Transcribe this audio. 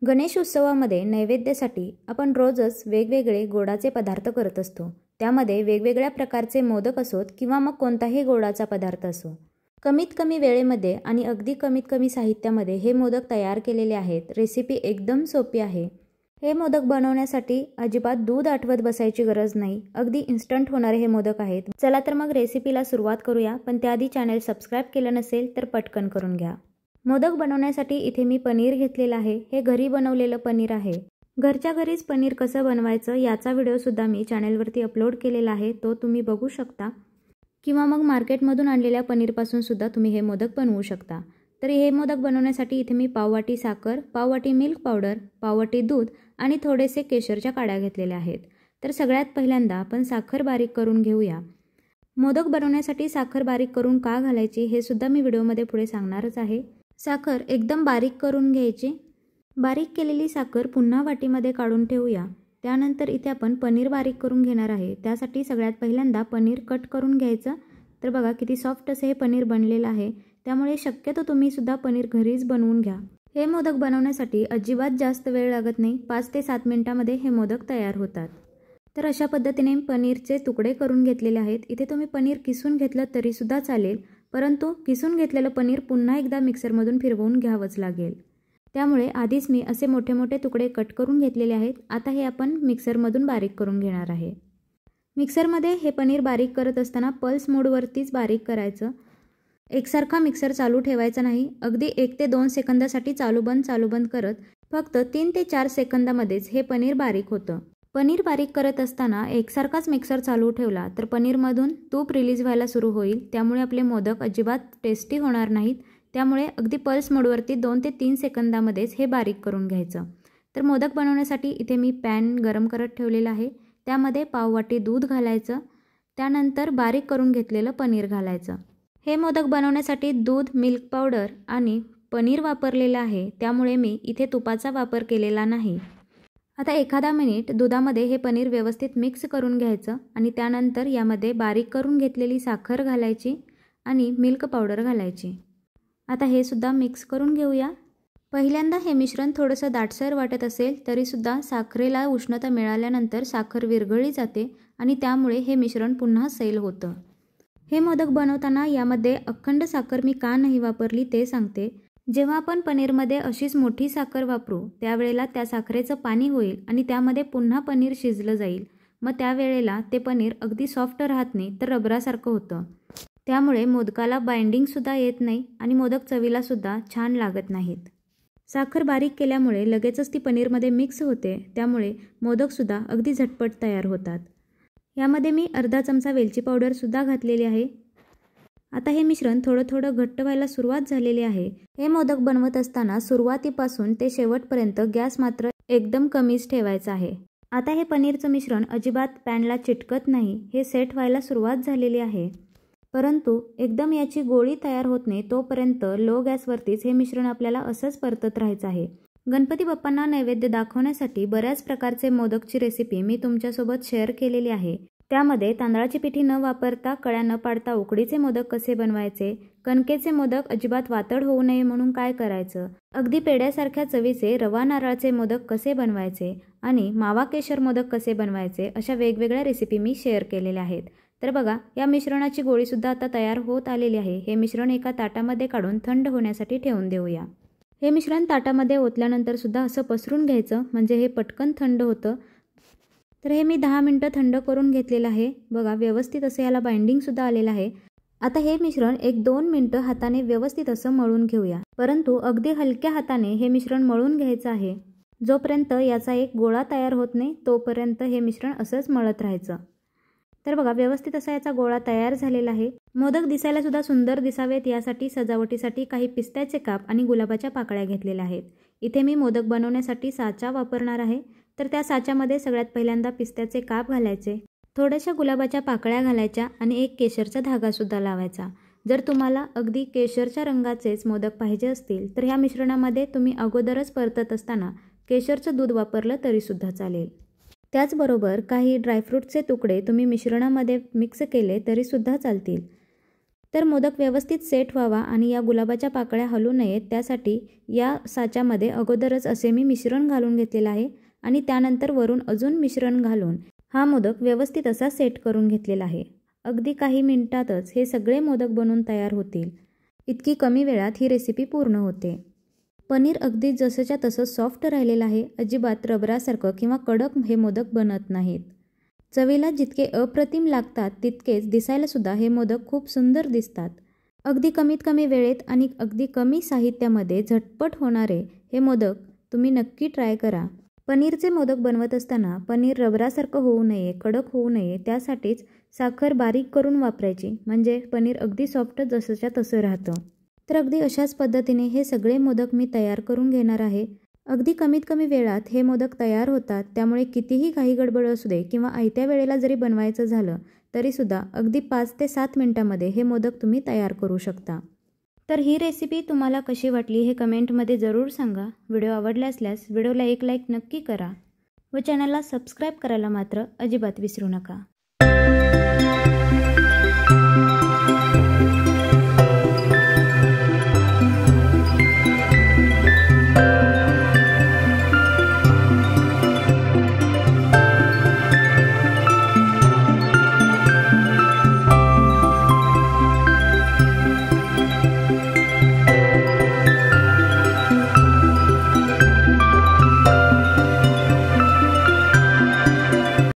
गणेश उत्सवामध्ये नैवेद्यासाठी आपण रोजच वेगवेगळे गोडाचे पदार्थ करत असतो। त्यामध्ये वेगवेगळ्या प्रकारचे मोदक असोत किंवा मग कोणताही गोडाचा पदार्थ असो, कमीत कमी वेळेमध्ये आणि अगदी कमीत कमी साहित्यामध्ये हे मोदक तयार केलेले आहेत। रेसिपी एकदम सोपी आहे। हे मोदक बनवण्यासाठी अजिबात दूध आटवत बसायची गरज नाही, अगदी इन्स्टंट होणारे हे मोदक आहेत। चला तर मग रेसिपीला सुरुवात करूया, पण त्याआधी चॅनल सबस्क्राइब केलं नसेल तर पटकन करून घ्या। मोदक बनवण्यासाठी इथे मी पनीर घेतलेलं आहे। हे घरी बनवलेलं पनीर आहे। घरच्या घरीच पनीर कसं बनवायचं याचा व्हिडिओ सुद्धा मी चॅनलवरती अपलोड केलेला आहे, तो तुम्ही बघू शकता। किंवा मग मार्केटमधून आणलेल्या पनीरपासून सुद्धा तुम्ही हे मोदक बनवू शकता। तर हे मोदक बनवण्यासाठी इथे मी पाववाटी साखर, पाववाटी मिल्क पावडर, पाववाटी दूध आणि थोडेसे केशरच्या काड्या घेतलेल्या आहेत। तर सगळ्यात पहिल्यांदा आपण साखर बारीक करून घेऊया। मोदक बनवण्यासाठी साखर बारीक करून का घालायची हे सुद्धा मी व्हिडिओमध्ये पुढे सांगणारच आहे। साखर एकदम बारीक करून घ्यायची। बारीक केलेली साखर पुन्हा वाटीमध्ये काढून ठेवूया। त्यानंतर इथे आपण पनीर बारीक करून घेणार आहे। त्यासाठी सगळ्यात पहिल्यांदा पनीर कट करून घ्यायचं। तर बघा किती सॉफ्ट असे हे पनीर बनलेलं आहे, त्यामुळे शक्यतो तुम्ही सुद्धा पनीर घरीच बनवून घ्या। हे मोदक बनवण्यासाठी अजिबात जास्त वेळ लागत नाही, 5 ते 7 मिनिटांमध्ये हे मोदक तयार होतात। तर अशा पद्धतीने पनीरचे तुकडे करून घेतलेले आहेत। इथे तुम्ही पनीर किसून घेतलं तरी सुद्धा चालेल, परंतु किसून घेतलेलं पनीर पुन्हा एकदा मिक्सरमधून फिरवून घ्यावंच लागेल। त्यामुळे आधीच मी असे मोठे मोठे तुकडे कट करून घेतलेले आहेत। आता हे आपण मिक्सरमधून बारीक करून घेणार आहे। मिक्सरमध्ये हे पनीर बारीक करत असताना पल्स मोडवरतीच बारीक करायचं। एकसारखा मिक्सर चालू ठेवायचा नाही, अगदी 1 ते 2 सेकंदासाठी चालू बंद करत फक्त 3 ते 4 सेकंदामध्येच हे पनीर बारीक होतं। पनीर बारीक करत असताना एकसारखाच मिक्सर चालू ठेवला तर पनीरमधून तूप रिलीज व्हायला सुरू होईल, त्यामुळे आपले मोदक अजिबात टेस्टी होणार नाहीत। त्यामुळे अगदी पल्स मोडवरती 2 ते 3 सेकंदामध्येच हे बारीक करून घ्यायचं। तर मोदक बनवण्यासाठी इथे मी पॅन गरम करत ठेवलेला आहे। त्यामध्ये पाववाटी दूध घालायचं, त्यानंतर बारीक करून घेतलेलं पनीर घालायचं। हे मोदक बनवण्यासाठी दूध, मिल्क पावडर आणि पनीर वापरलेलं आहे, त्यामुळे मी इथे तुपाचा वापर केलेला नाही। आता एखादा मिनिट दुधामध्ये हे पनीर व्यवस्थित मिक्स करून घ्यायचं आणि त्यानंतर यामध्ये बारीक करून घेतलेली साखर घालायची आणि मिल्क पावडर घालायची। आता हे सुद्धा मिक्स करून घेऊया। पहिल्यांदा हे मिश्रण थोडंसं दाटसर वाटत असेल तरीसुद्धा साखरेला उष्णता मिळाल्यानंतर साखर विरघळली जाते आणि त्यामुळे हे मिश्रण पुन्हा सैल होतं। हे मोदक बनवताना यामध्ये अखंड साखर मी का नाही वापरली ते सांगते। जेव्हा आपण पनीरमध्ये अशीच मोठी साखर वापरू त्यावेळेला त्या साखरेचं पाणी होईल आणि त्यामध्ये पुन्हा पनीर शिजलं जाईल, मग त्यावेळेला ते पनीर अगदी सॉफ्ट राहत नाही तर रबरासारखं होतं। त्यामुळे मोदकाला बाइंडिंगसुद्धा येत नाही आणि मोदक चवीलासुद्धा छान लागत नाहीत। साखर बारीक केल्यामुळे लगेचच ती पनीरमध्ये मिक्स होते, त्यामुळे मोदकसुद्धा अगदी झटपट तयार होतात। यामध्ये मी अर्धा चमचा वेलची पावडरसुद्धा घातलेली आहे। आता हे मिश्रण थोडं थोडं घट्ट व्हायला सुरुवात झालेली आहे। हे मोदक बनवत असताना सुरुवातीपासून ते शेवटपर्यंत गॅस मात्र एकदम कमीच ठेवायचा आहे। आता हे पनीरचं मिश्रण अजिबात पॅनला चिटकत नाही, हे सेट व्हायला सुरुवात झालेली आहे, परंतु एकदम याची गोळी तयार होत नाही तोपर्यंत लो गॅसवरतीच हे मिश्रण आपल्याला असंच परतत राहायचं आहे। गणपती बाप्पांना नैवेद्य दाखवण्यासाठी बऱ्याच प्रकारचे मोदकची रेसिपी मी तुमच्यासोबत शेअर केलेली आहे। त्यामध्ये तांदळाची पिठी न वापरता, कळ्या न पाडता उकडीचे मोदक कसे बनवायचे, कणकेचे मोदक अजिबात वातड होऊ नये म्हणून काय करायचं, अगदी पेड्यासारख्या चवीचे रवा नारळाचे मोदक कसे बनवायचे आणि मावा केशर मोदक कसे बनवायचे, अशा वेगवेगळ्या रेसिपी मी शेअर केलेल्या आहेत। तर बघा, या मिश्रणाची गोळीसुद्धा आता तयार होत आलेली आहे। हे मिश्रण एका ताटामध्ये काढून थंड होण्यासाठी ठेवून देऊया। हे मिश्रण ताटामध्ये ओतल्यानंतर सुद्धा असं पसरून घ्यायचं, म्हणजे हे पटकन थंड होतं। तर हे मी 10 मिनिटं थंड करून घेतलेलं आहे। बघा व्यवस्थित असं याला बाइंडिंगसुद्धा आलेलं आहे। आता हे मिश्रण 1-2 मिनिटं हाताने व्यवस्थित असं मळून घेऊया, परंतु अगदी हलक्या हाताने हे मिश्रण मळून घ्यायचं आहे। जोपर्यंत याचा एक गोळा तयार होत नाही तोपर्यंत हे मिश्रण असंच मळत राहायचं। तर बघा व्यवस्थित असा याचा गोळा तयार झालेला आहे। मोदक दिसायला सुद्धा सुंदर दिसावेत यासाठी सजावटीसाठी काही पिस्त्याचे काप आणि गुलाबाच्या पाकळ्या घेतलेल्या आहेत। इथे मी मोदक बनवण्यासाठी साचा वापरणार आहे। तर त्या साच्यामध्ये सगळ्यात पहिल्यांदा पिस्त्याचे काप घालायचे, थोड्याशा गुलाबाच्या पाकळ्या घालायच्या आणि एक केशरचा धागासुद्धा लावायचा। जर तुम्हाला अगदी केशरच्या रंगाचेच मोदक पाहिजे असतील तर ह्या मिश्रणामध्ये तुम्ही अगोदरच परतत असताना केशरचं दूध वापरलं तरीसुद्धा चालेल। त्याचबरोबर काही ड्रायफ्रूटचे तुकडे तुम्ही मिश्रणामध्ये मिक्स केले तरीसुद्धा चालतील। तर मोदक व्यवस्थित सेट व्हावा आणि या गुलाबाच्या पाकळ्या हलू नयेत त्यासाठी या साच्यामध्ये अगोदरच असे मी मिश्रण घालून घेतलेलं आहे आणि त्यानंतर वरून अजून मिश्रण घालून हा मोदक व्यवस्थित असा सेट करून घेतलेला आहे. अगदी काही मिनिटातच हे सगळे मोदक बनून तयार होतील. इतकी कमी वेळात ही रेसिपी पूर्ण होते. पनीर अगदी जसंच्या तसं सॉफ्ट राहिलेलं आहे. अजिबात रबरासारखं किंवा कडक हे मोदक बनत नाहीत. चवीला जितके अप्रतिम लागतात तितकेच दिसायलासुद्धा हे मोदक खूप सुंदर दिसतात. अगदी कमीत कमी वेळेत आणि अगदी कमी साहित्यामध्ये झटपट होणारे हे मोदक तुम्ही नक्की ट्राय करा. पनीरचे मोदक बनवत असताना पनीर रबरासारखं होऊ नये, कडक होऊ नये त्यासाठीच साखर बारीक करून वापरायची, म्हणजे पनीर अगदी सॉफ्ट जसंच्या तसं राहतं. तर अगदी अशाच पद्धतीने हे सगळे मोदक मी तयार करून घेणार आहे. अगदी कमीत कमी वेळात हे मोदक तयार होतात, त्यामुळे कितीही घाई गडबड असू दे किंवा आयत्या वेळेला जरी बनवायचं झालं तरीसुद्धा अगदी 5 ते 7 मिनिटांमध्ये हे मोदक तुम्ही तयार करू शकता. तर ही रेसिपी तुम्हाला कशी वाटली हे कमेंटमध्ये जरूर सांगा. व्हिडिओ आवडला असल्यास व्हिडिओला एक लाईक नक्की करा व चॅनलला सबस्क्राईब करायला मात्र अजिबात विसरू नका.